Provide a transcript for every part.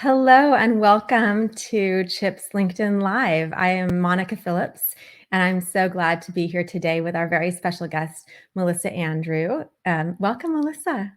Hello and welcome to ChIPs LinkedIn Live. I am Monica Phillips, and I'm so glad to be here today with our very special guest, Melissa Andrieux. Welcome, Melissa.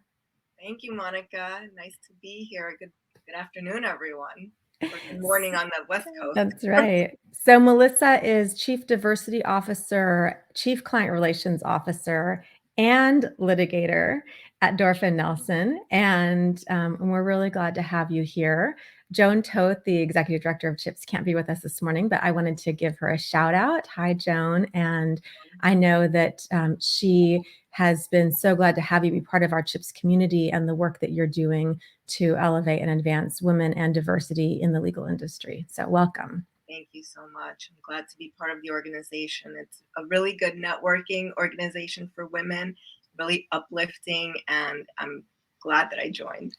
Thank you, Monica. Nice to be here. Good afternoon, everyone. Or good morning on the West Coast. That's right. So Melissa is Chief Diversity Officer, Chief Client Relations Officer, and litigator at Dorf and Nelson. And we're really glad to have you here. Joan Toth, the Executive Director of ChIPs, can't be with us this morning, but I wanted to give her a shout out. Hi, Joan. And I know that she has been so glad to have you be part of our ChIPs community and the work that you're doing to elevate and advance women and diversity in the legal industry. So welcome. Thank you so much. I'm glad to be part of the organization. It's a really good networking organization for women, really uplifting, and I'm glad that I joined.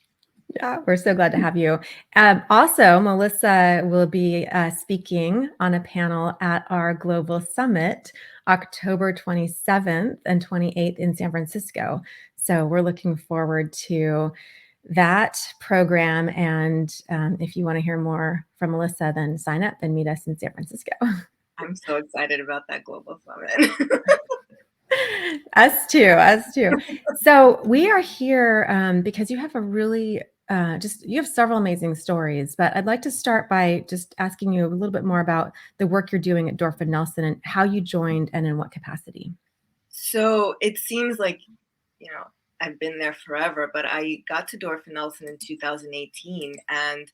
Yeah, we're so glad to have you. Also, Melissa will be speaking on a panel at our Global Summit, October 27th and 28th in San Francisco. So we're looking forward to that program. And if you want to hear more from Melissa, then sign up and meet us in San Francisco. I'm so excited about that Global Summit. Us too. So we are here because you have a really you have several amazing stories, but I'd like to start by just asking you a little bit more about the work you're doing at Dorf and Nelson and how you joined and in what capacity. So it seems like, I've been there forever, but I got to Dorf and Nelson in 2018, and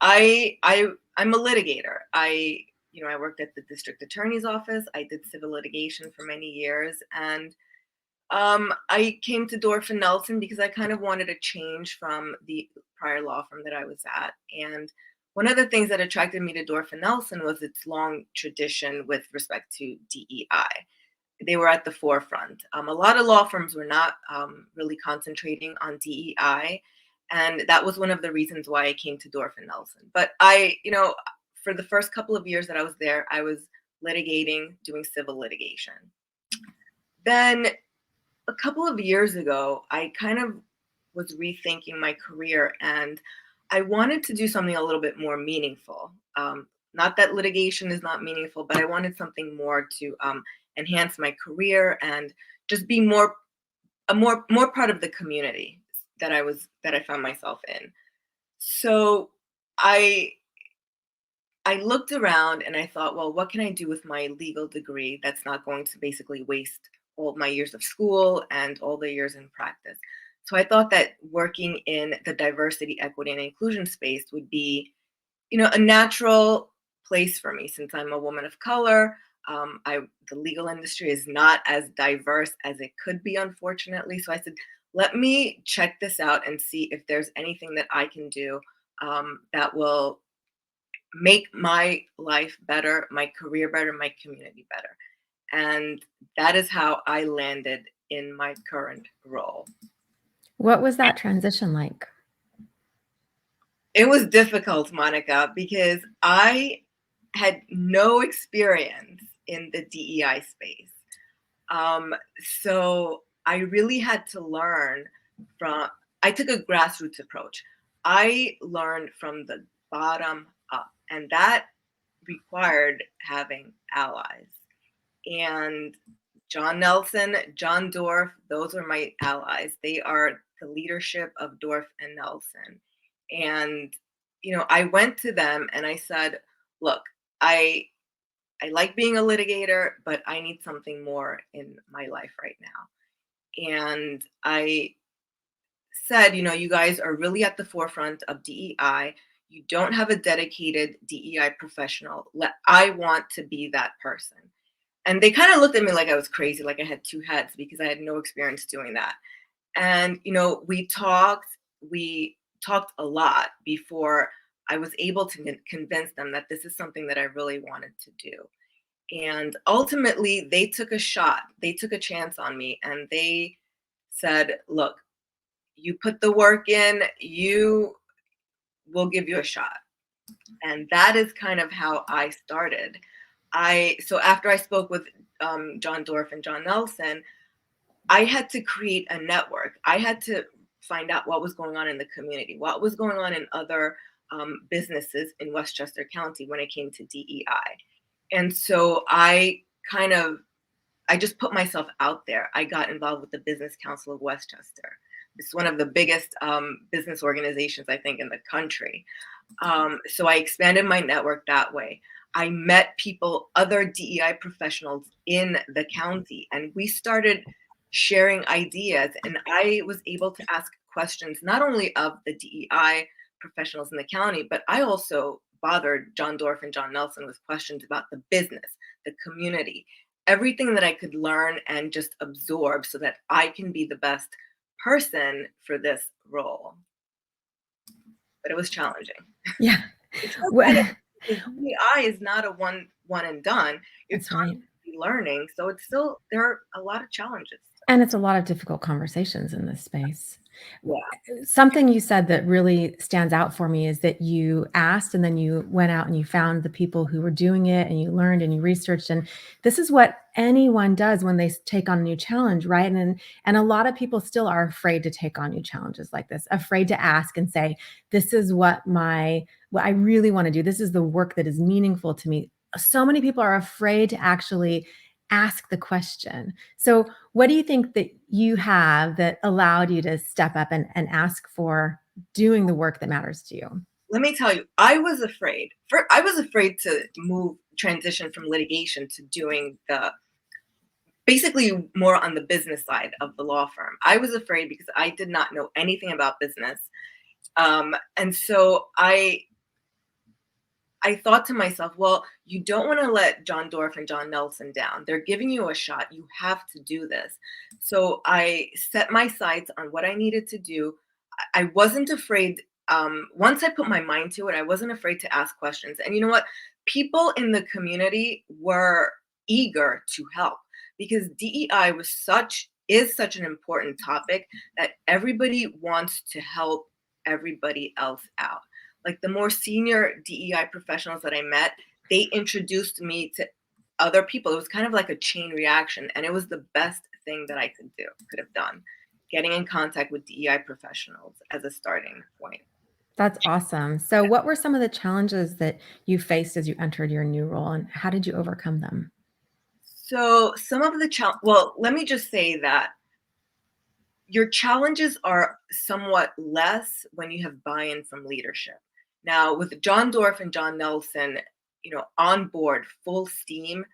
I'm a litigator. I worked at the district attorney's office. I did civil litigation for many years, and I came to Dorf and Nelson because I kind of wanted a change from the prior law firm that I was at. And one of the things that attracted me to Dorf and Nelson was its long tradition with respect to DEI. They were at the forefront. A lot of law firms were not really concentrating on DEI, and that was one of the reasons why I came to Dorf and Nelson. But for the first couple of years that I was there, I was litigating, doing civil litigation. Then a couple of years ago, I kind of was rethinking my career, and I wanted to do something a little bit more meaningful. Not that litigation is not meaningful, but I wanted something more to enhance my career and just be more part of the community that I found myself in. So I looked around and I thought, well, what can I do with my legal degree that's not going to basically waste all my years of school and all the years in practice? So I thought that working in the diversity, equity, and inclusion space would be, a natural place for me since I'm a woman of color. The legal industry is not as diverse as it could be, unfortunately. So I said, let me check this out and see if there's anything that I can do that will make my life better, my career better, my community better. And that is how I landed in my current role. What was that transition like? It was difficult, Monica, because I had no experience in the DEI space. So I really had to learn I took a grassroots approach. I learned from the bottom up, and that required having allies. And John Nelson, John Dorf, those are my allies. They are the leadership of Dorf and Nelson. And, I went to them and I said, look, I like being a litigator, but I need something more in my life right now. And I said, you guys are really at the forefront of DEI. You don't have a dedicated DEI professional. I want to be that person. And they kind of looked at me like I was crazy, like I had two heads because I had no experience doing that. And, we talked a lot before I was able to convince them that this is something that I really wanted to do. And ultimately, they took a shot. They took a chance on me and they said, look, you put the work in, we'll give you a shot. And that is kind of how I started. So after I spoke with John Dorf and John Nelson, I had to create a network. I had to find out what was going on in the community, what was going on in other businesses in Westchester County when it came to DEI. And so I just put myself out there. I got involved with the Business Council of Westchester. It's one of the biggest business organizations, I think, in the country. So I expanded my network that way. I met people, other DEI professionals in the county, and we started sharing ideas. And I was able to ask questions not only of the DEI professionals in the county, but I also bothered John Dorf and John Nelson with questions about the business, the community, everything that I could learn and just absorb so that I can be the best person for this role. But it was challenging. Yeah. It's so kind of Well, because DEI is not a one and done. You're that's right. constantly learning, so it's still there are a lot of challenges. And it's a lot of difficult conversations in this space. W Yeah. Something you said that really stands out for me is that you asked and then you went out and you found the people who were doing it and you learned and you researched, and this is what anyone does when they take on a new challenge, right? And a lot of people still are afraid to take on new challenges like this, afraid to ask and say, "This is what I really wanna do. This is the work that is meaningful to me." So many people are afraid to actually ask the question. So what do you think that you have that allowed you to step up and ask for doing the work that matters to you? Let me tell you, I was afraid. I was afraid to transition from litigation to doing the basically more on the business side of the law firm. I was afraid because I did not know anything about business. And so I thought to myself, well, you don't want to let John Dorf and John Nelson down. They're giving you a shot. You have to do this. So I set my sights on what I needed to do. I wasn't afraid. Once I put my mind to it, I wasn't afraid to ask questions. And you know what? People in the community were eager to help because DEI is such an important topic that everybody wants to help everybody else out. Like the more senior DEI professionals that I met, they introduced me to other people. It was kind of like a chain reaction, and it was the best thing that I could have done, getting in contact with DEI professionals as a starting point. That's awesome. So what were some of the challenges that you faced as you entered your new role, and how did you overcome them? So some of the well, let me just say that your challenges are somewhat less when you have buy-in from leadership. Now, with John Dorf and John Nelson, on board full steam,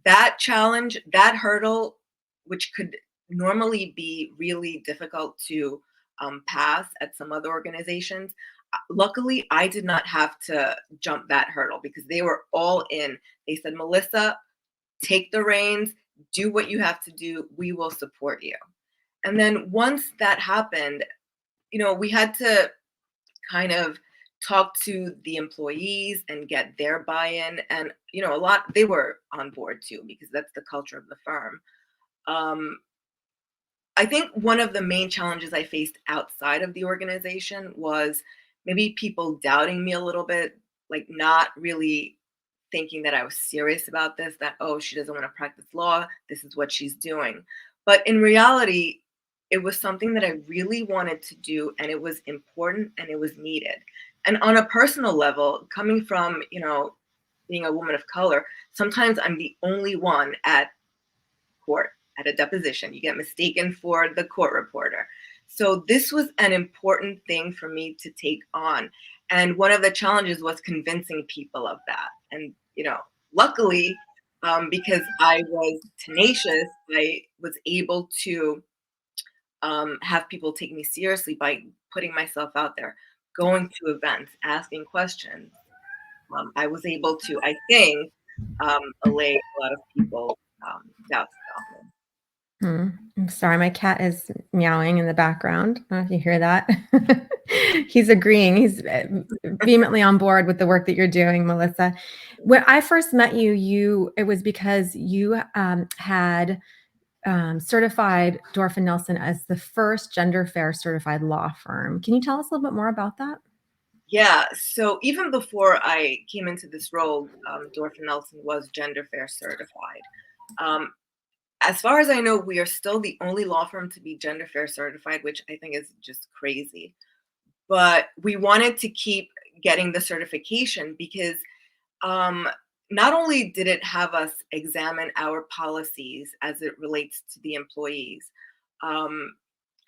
that challenge, that hurdle, which could normally be really difficult to pass at some other organizations, luckily I did not have to jump that hurdle because they were all in. They said, Melissa, take the reins, do what you have to do. We will support you. And then once that happened, we had to kind of talk to the employees and get their buy-in. And, a lot, they were on board too, because that's the culture of the firm. Um, I think one of the main challenges I faced outside of the organization was maybe people doubting me a little bit, like not really thinking that I was serious about this, that, oh, she doesn't want to practice law. This is what she's doing. But in reality, it was something that I really wanted to do, and it was important and it was needed. And on a personal level, coming from, being a woman of color, sometimes I'm the only one at court at a deposition. You get mistaken for the court reporter. So this was an important thing for me to take on. And one of the challenges was convincing people of that. And, luckily, because I was tenacious, I was able to have people take me seriously by putting myself out there, going to events, asking questions. I was able to, I think, allay a lot of people's doubts about me. Hmm. I'm sorry, my cat is meowing in the background. I don't know if you hear that. He's agreeing. He's vehemently on board with the work that you're doing, Melissa. When I first met you, it was because you had certified Dorf and Nelson as the first gender fair certified law firm. Can you tell us a little bit more about that? Yeah, so even before I came into this role, Dorf and Nelson was gender fair certified. Um, as far as I know, we are still the only law firm to be gender fair certified, which I think is just crazy. But we wanted to keep getting the certification because um, not only did it have us examine our policies as it relates to the employees, um,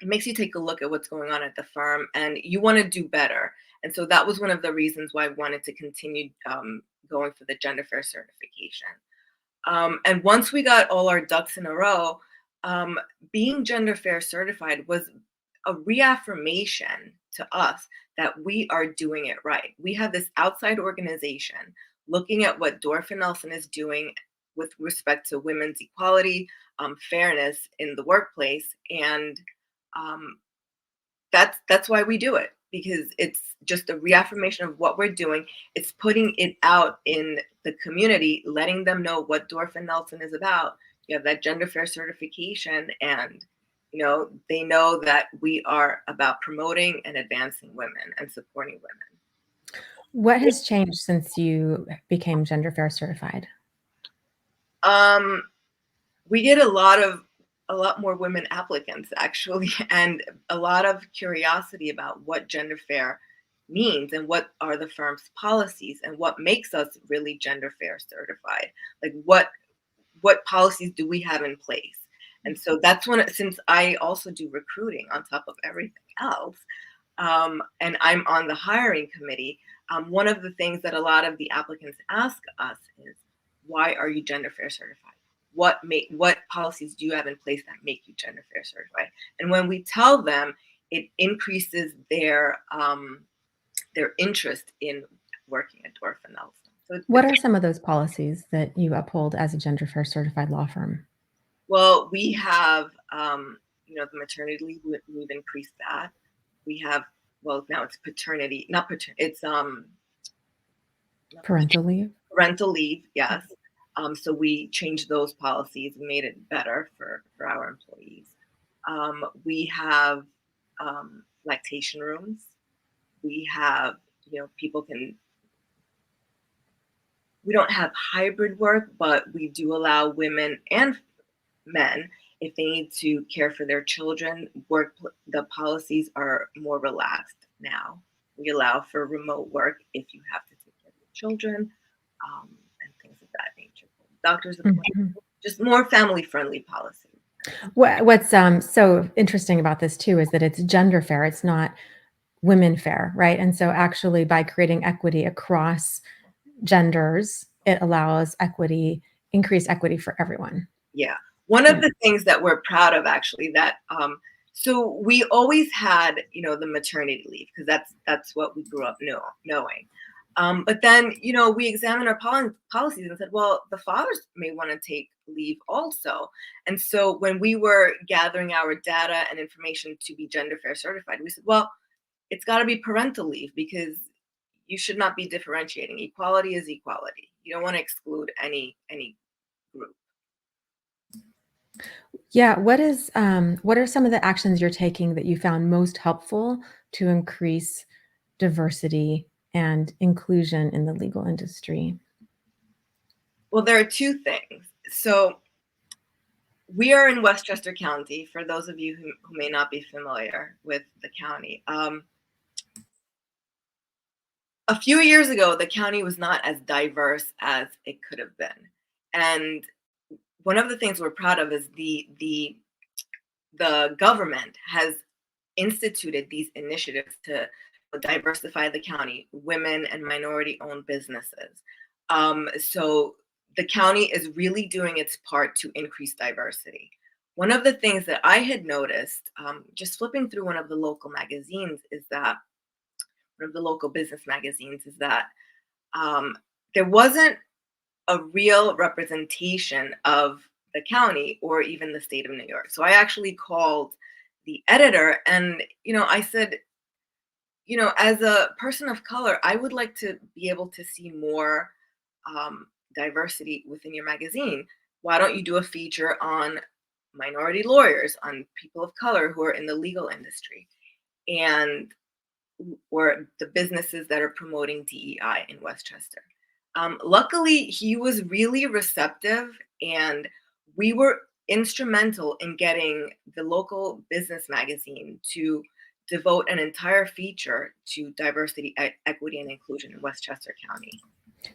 it makes you take a look at what's going on at the firm and you want to do better. And so that was one of the reasons why I wanted to continue going for the gender fair certification. And once we got all our ducks in a row, um, being gender fair certified was a reaffirmation to us that we are doing it right. We have this outside organization looking at what Dorf and Nelson is doing with respect to women's equality, fairness in the workplace, and um, that's why we do it, because it's just a reaffirmation of what we're doing. It's putting it out in the community, letting them know what Dorf and Nelson is about. You have that gender fair certification, and they know that we are about promoting and advancing women and supporting women. What has changed since you became gender fair certified? Um, we get a lot more women applicants actually, and a lot of curiosity about what gender fair means and what are the firm's policies and what makes us really gender fair certified. Like what policies do we have in place? And so that's when, since I also do recruiting on top of everything else, and I'm on the hiring committee, one of the things that a lot of the applicants ask us is, why are you gender fair certified? What policies do you have in place that make you gender fair certified? And when we tell them, it increases their interest in working at Dorf and Nelson. So What are some of those policies that you uphold as a gender fair certified law firm? well, we have the maternity leave. We've increased that. We have, well, now it's paternity, not paternity. It's Parental leave? parental leave. Yes. So we changed those policies and made it better for our employees. We have lactation rooms. We have, people can. We don't have hybrid work, but we do allow women and men, if they need to care for their children, the policies are more relaxed now. We allow for remote work if you have to take care of your children, and things of that nature. Doctor's appointments, Mhm. just more family friendly policy. What's so interesting about this too is that it's gender fair, it's not women fair, right? And so actually by creating equity across genders, it allows increased equity for everyone. Yeah. One of Yeah. the things that we're proud of actually, that so we always had, the maternity leave, because that's what we grew up knowing. But then, we examined our policies and said, well, the fathers may want to take leave also. And so when we were gathering our data and information to be gender fair certified, we said, well, it's got to be parental leave, because you should not be differentiating. Equality is equality. You don't want to exclude any group. Yeah, what are some of the actions you're taking that you found most helpful to increase diversity and inclusion in the legal industry? Well, there are two things. So we are in Westchester County, for those of you who may not be familiar with the county. A few years ago, the county was not as diverse as it could have been. And one of the things we're proud of is the government has instituted these initiatives to diversify the county, women and minority owned businesses. So the county is really doing its part to increase diversity. One of the things that I had noticed, just flipping through one of the local magazines, is that one of the local business magazines, is that um, there wasn't a real representation of the county or even the state of New York. So I actually called the editor and, I said, as a person of color, I would like to be able to see more diversity within your magazine. Why don't you do a feature on minority lawyers, on people of color who are in the legal industry, and or the businesses that are promoting DEI in Westchester? Luckily, he was really receptive, and we were instrumental in getting the local business magazine to devote an entire feature to diversity, equity, and inclusion in Westchester County.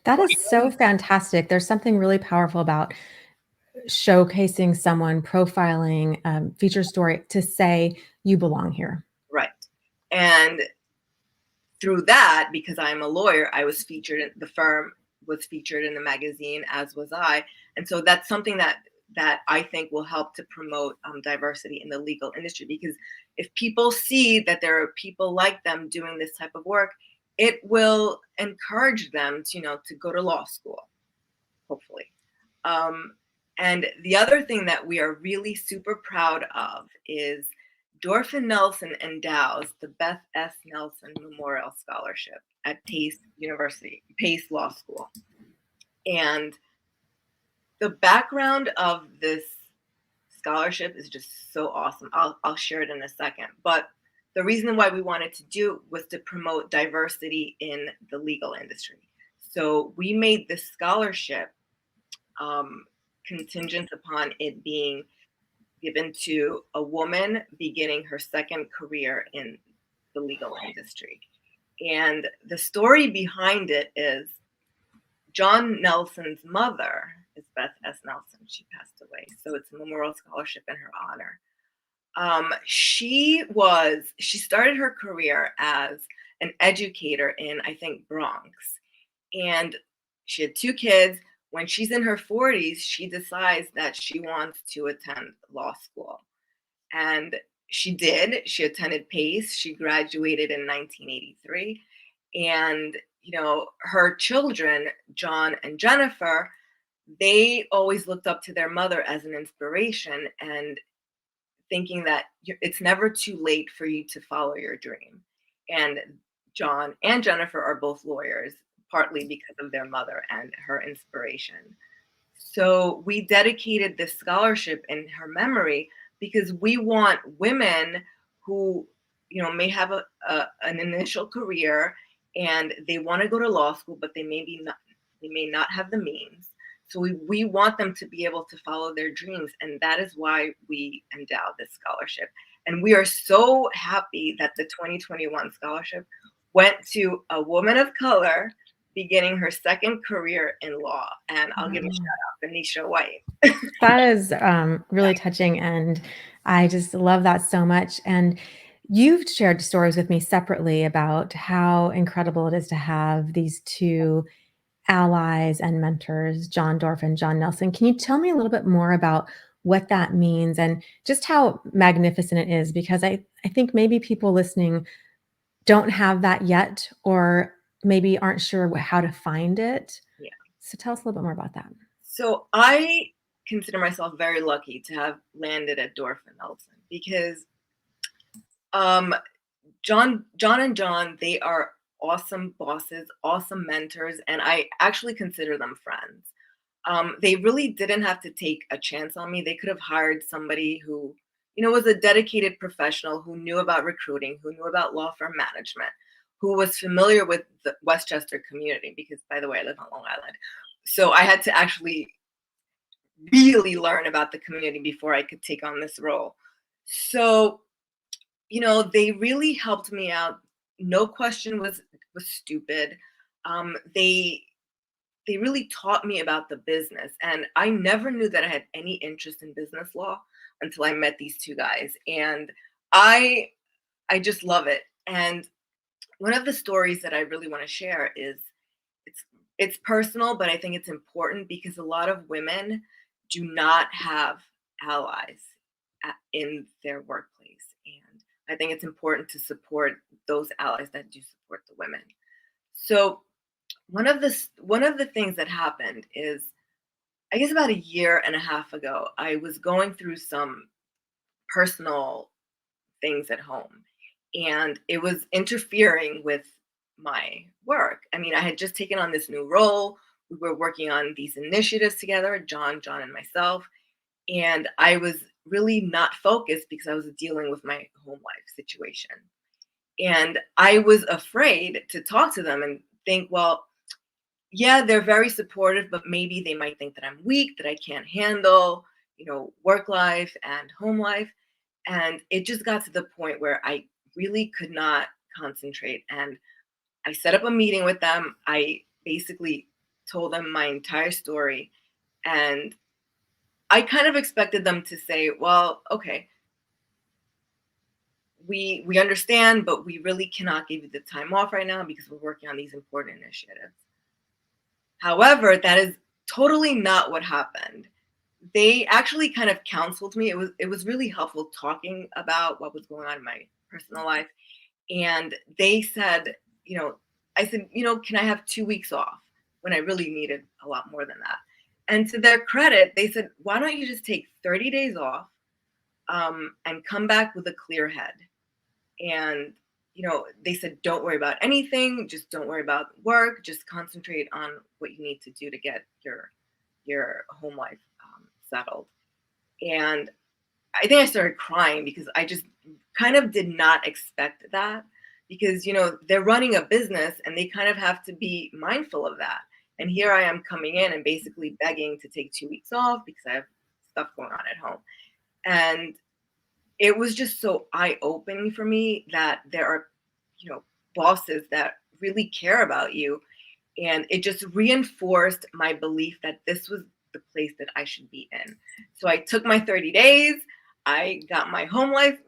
That is so fantastic. There's something really powerful about showcasing someone, profiling, feature story to say you belong here. Right. And through that, because I'm a lawyer, I was featured in the firm was featured in the magazine, as was I. And so that's something that I think will help to promote diversity in the legal industry. Because if people see that there are people like them doing this type of work, it will encourage them to, to go to law school, hopefully. Um, and the other thing that we are really super proud of is Dorf and Nelson endows the Beth S. Nelson Memorial Scholarship at Pace University, Pace Law School. And the background of this scholarship is just so awesome. I'll share it in a second. But the reason why we wanted to do was to promote diversity in the legal industry. So we made this scholarship contingent upon it being given to a woman beginning her second career in the legal industry. And the story behind it is John Nelson's mother is Beth S. Nelson. She passed away. So it's a memorial scholarship in her honor. She started her career as an educator in, I think, Bronx. And she had 2 kids. When she's in her 40s, she decides that she wants to attend law school. And she did. She attended Pace. She graduated in 1983. And, her children, John and Jennifer, they always looked up to their mother as an inspiration and thinking that it's never too late for you to follow your dream. And John and Jennifer are both lawyers, partly because of their mother and her inspiration. So we dedicated this scholarship in her memory because we want women who, may have an initial career and they want to go to law school, but they may not have the means. So we want them to be able to follow their dreams. And that is why we endow this scholarship. And we are so happy that the 2021 scholarship went to a woman of color beginning her second career in law. And I'll give a shout out, Venetia White. That is really touching. And I just love that so much. And you've shared stories with me separately about how incredible it is to have these 2 allies and mentors, John Dorf and John Nelson. Can you tell me a little bit more about what that means and just how magnificent it is? Because I think maybe people listening don't have that yet, or maybe aren't sure how to find it. Yeah. So tell us a little bit more about that. So I consider myself very lucky to have landed at Dorf and Nelson because John and John, they are awesome bosses, awesome mentors, and I actually consider them friends. They really didn't have to take a chance on me. They could have hired somebody who, was a dedicated professional who knew about recruiting, who knew about law firm management, who was familiar with the Westchester community, because by the way, I live on Long Island. So I had to actually really learn about the community before I could take on this role. So, they really helped me out. No question was stupid. They really taught me about the business, and I never knew that I had any interest in business law until I met these 2 guys, and I just love it. And one of the stories that I really want to share is it's personal, but I think it's important because a lot of women do not have allies in their workplace, and I think it's important to support those allies that do support the women. So one of the things that happened is, I guess about a year and a half ago, I was going through some personal things at home, and it was interfering with my work. I mean, I had just taken on this new role. We were working on these initiatives together, John, and myself, and I was really not focused because I was dealing with my home life situation. And I was afraid to talk to them and think, well, yeah, they're very supportive, but maybe they might think that I'm weak, that I can't handle, work life and home life. And it just got to the point where I really could not concentrate. And I set up a meeting with them. I basically told them my entire story. And I kind of expected them to say, well, okay, we understand, but we really cannot give you the time off right now because we're working on these important initiatives. However, that is totally not what happened. They actually kind of counseled me. It was really helpful talking about what was going on in my personal life. And they said, I said, can I have 2 weeks off when I really needed a lot more than that? And to their credit, they said, why don't you just take 30 days off, and come back with a clear head? And they said, don't worry about anything, just don't worry about work, just concentrate on what you need to do to get your home life settled. And I think I started crying because I just kind of did not expect that, because they're running a business and they kind of have to be mindful of that. And here I am coming in and basically begging to take 2 weeks off because I have stuff going on at home. And it was just so eye-opening for me that there are, bosses that really care about you. And it just reinforced my belief that this was the place that I should be in. So I took my 30 days. I got my home life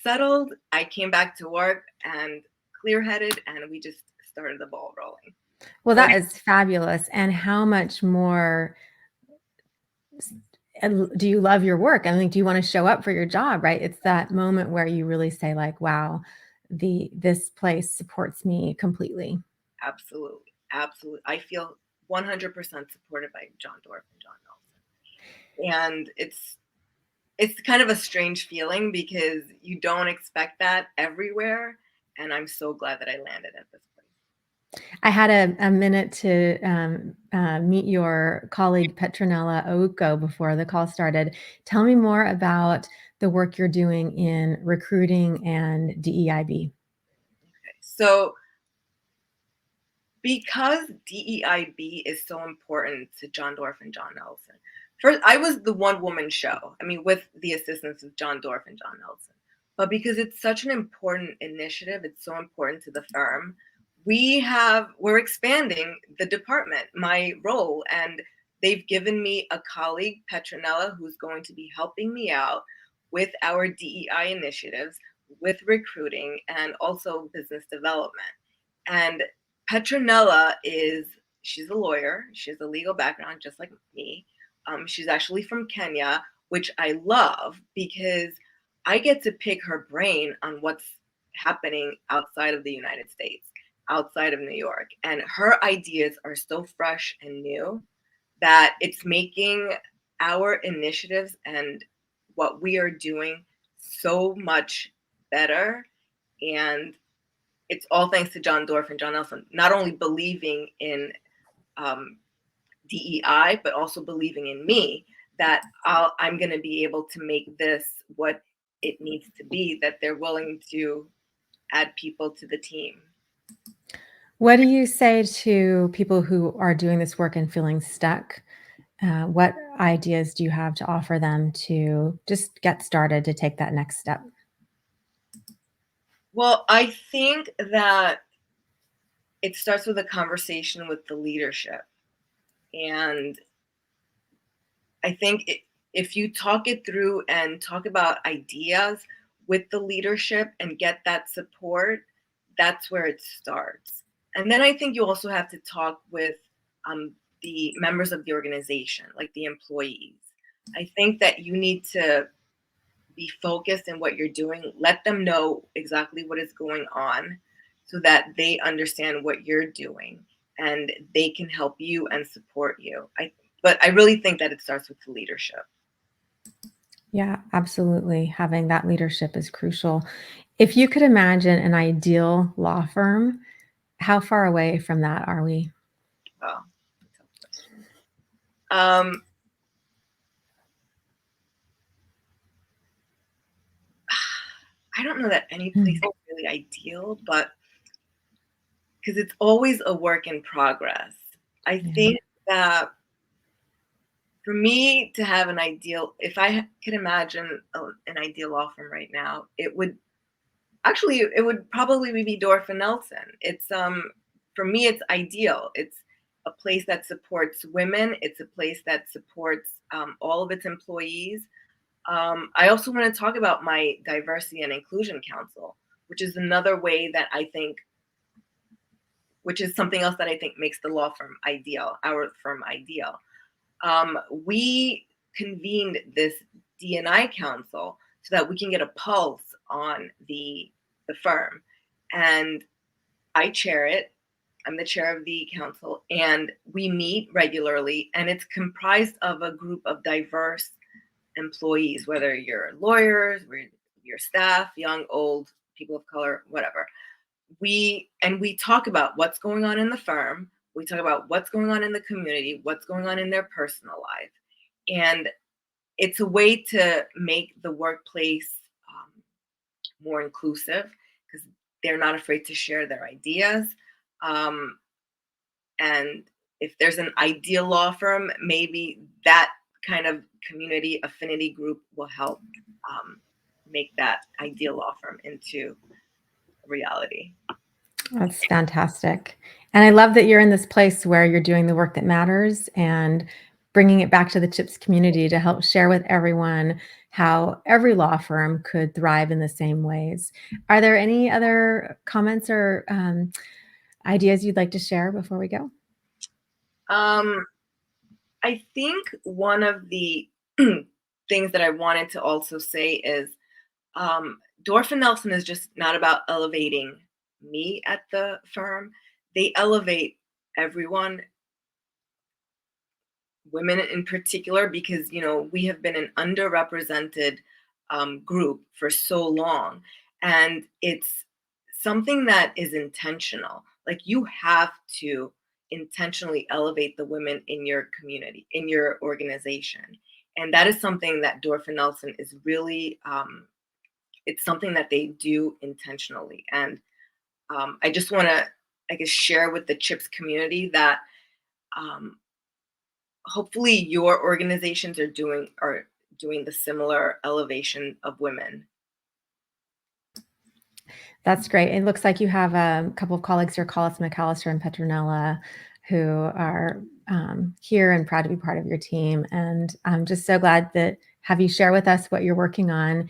settled. I came back to work and clear-headed, and we just started the ball rolling. Well, What that is fabulous. And how much more do you love your work? I mean, do you want to show up for your job, right? It's that moment where you really say like, wow, this place supports me completely. Absolutely, absolutely. I feel 100% supported by John Dorf and John Nelson, and it's kind of a strange feeling because you don't expect that everywhere, and I'm so glad that I landed at this place. I had a minute to meet your colleague Petronella Ouko before the call started. Tell me more about the work you're doing in recruiting and DEIB. So because DEIB is so important to John Dorf and John Nelson, first I was the one woman show. I mean, with the assistance of John Dorf and John Nelson. But because it's such an important initiative, it's so important to the firm. We're expanding the department, my role, and they've given me a colleague, Petronella, who's going to be helping me out with our DEI initiatives, with recruiting, and also business development. And Petronella she's a lawyer. She has a legal background just like me. She's actually from Kenya, which I love because I get to pick her brain on what's happening outside of the United States, outside of New York. And her ideas are so fresh and new that it's making our initiatives and what we are doing so much better. And it's all thanks to John Dorf and John Nelson, not only believing in um, DEI, but also believing in me that I'm going to be able to make this what it needs to be, that they're willing to add people to the team. What do you say to people who are doing this work and feeling stuck? What ideas do you have to offer them to just get started to take that next step? Well, I think that it starts with a conversation with the leadership. And I think if you talk it through and talk about ideas with the leadership and get that support, that's where it starts. And then I think you also have to talk with the members of the organization, like the employees. I think that you need to be focused in what you're doing, let them know exactly what is going on so that they understand what you're doing and they can help you and support you. But I really think that it starts with the leadership. Yeah, absolutely. Having that leadership is crucial. If you could imagine an ideal law firm, how far away from that are we? Oh, that's a tough question. Um, I don't know that any place is really ideal, but because it's always a work in progress. I Yeah. think that for me to have an ideal, if I could imagine an ideal law firm right now, it would Actually, it would probably be Dorf and Nelson. It's for me, it's ideal. It's a place that supports women. It's a place that supports all of its employees. I also want to talk about my diversity and inclusion council, which is another way that I think, which is something else that I think makes the law firm ideal, our firm ideal. We convened this D&I council so that we can get a pulse on the firm, and I chair it. I'm the chair of the council, and we meet regularly, and it's comprised of a group of diverse employees, whether you're lawyers, your staff, young, old, people of color, whatever. We talk about what's going on in the firm. We talk about what's going on in the community, what's going on in their personal life, and it's a way to make the workplace more inclusive because they're not afraid to share their ideas. Um, and if there's an ideal law firm, maybe that kind of community affinity group will help make that ideal law firm into reality. That's fantastic. And I love that you're in this place where you're doing the work that matters and bringing it back to the CHIPS community to help share with everyone how every law firm could thrive in the same ways. Are there any other comments or ideas you'd like to share before we go? Um, I think one of the things that I wanted to also say is Dorf and Nelson is just not about elevating me at the firm. They elevate everyone, women in particular, because we have been an underrepresented group for so long, and it's something that is intentional. Like you have to intentionally elevate the women in your community, in your organization, and that is something that Dorf and Nelson is really. It's something that they do intentionally, and I just want to, I guess, share with the CHIPS community that um, hopefully your organizations are doing the similar elevation of women. That's great. It looks like you have a couple of colleagues here, Collis McAllister and Petronella, who are here and proud to be part of your team. And I'm just so glad that have you share with us what you're working on.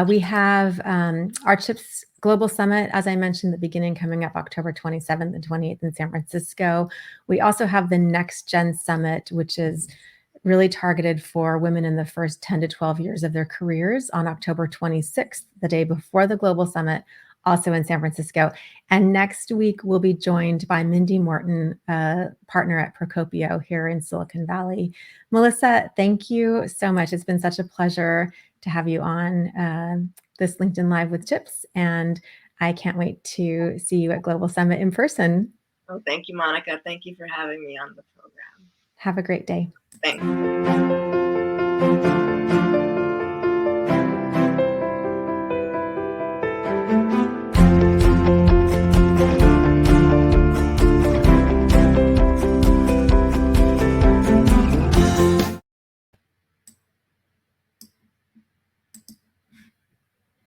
We have our CHIPS Global Summit, as I mentioned at the beginning, coming up October 27th and 28th in San Francisco. We also have the Next Gen Summit, which is really targeted for women in the first 10 to 12 years of their careers on October 26th, the day before the Global Summit, also in San Francisco. And next week, we'll be joined by Mindy Morton, a partner at Procopio here in Silicon Valley. Melissa, thank you so much. It's been such a pleasure to have you on this LinkedIn Live with CHIPS, and I can't wait to see you at Global Summit in person. Oh, thank you, Monica. Thank you for having me on the program. Have a great day. Thanks.